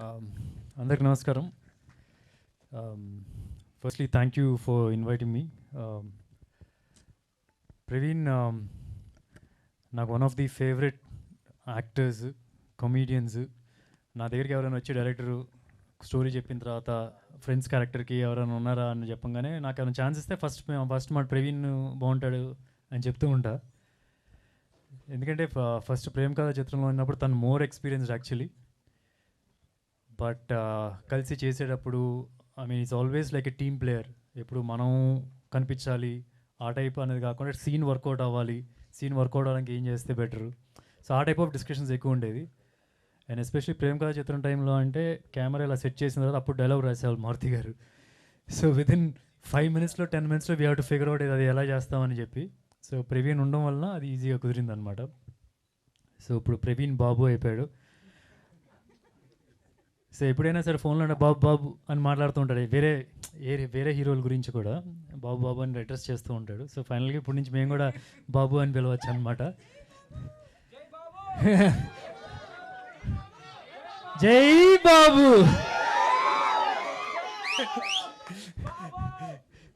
అందరికి నమస్కారం. Firstly thank you for inviting me. Praveen నాకు one of the favourite actors, comedians. నా దగ్గరికి ఎవరైనా వచ్చి డైరెక్టరు స్టోరీ చెప్పిన తర్వాత ఫ్రెండ్స్ క్యారెక్టర్కి ఎవరైనా ఉన్నారా అని చెప్పంగానే నాకు ఏమైనా ఛాన్స్ ఇస్తే ఫస్ట్ మా ప్రవీణ్ బాగుంటాడు అని చెప్తూ ఉంటా. ఎందుకంటే ఫస్ట్ ప్రేమ కథ చిత్రంలో ఉన్నప్పుడు తను మోర్ ఎక్స్పీరియన్స్డ్ యాక్చువల్లీ. బట్ కలిసి చేసేటప్పుడు it's always like a team player. ఎప్పుడు మనం కనిపించాలి ఆ టైప్ అనేది కాకుండా సీన్ వర్కౌట్ అవ్వాలి, సీన్ వర్కౌట్ అవ్వడానికి ఏం చేస్తే బెటరు. సో ఆ టైప్ ఆఫ్ డిస్కషన్స్ ఎక్కువ ఉండేది. అండ్ ఎస్పెషల్లీ ప్రేమ కథ చిత్రం టైంలో అంటే కెమెరా ఇలా సెట్ చేసిన తర్వాత అప్పుడు డైలాగ్ రాసేవాళ్ళు మారుతి గారు. సో వితిన్ 5 minutesలో 10 minutesలో we have to figure out అది ఎలా చేస్తామని చెప్పి. సో ప్రవీణ్ ఉండడం వల్ల అది ఈజీగా కుదిరింది అనమాట. సో ఇప్పుడు ప్రవీణ్ బాబు అయిపోయాడు. సో ఎప్పుడైనా సరే ఫోన్లో బాబు బాబు అని మాట్లాడుతూ ఉంటాడు. వేరే హీరోల గురించి కూడా బాబు బాబు అని అడ్రస్ చేస్తూ ఉంటాడు. సో ఫైనల్గా ఇప్పటి నుంచి మేము కూడా బాబు అని పిలవచ్చు అనమాట. జై బాబు.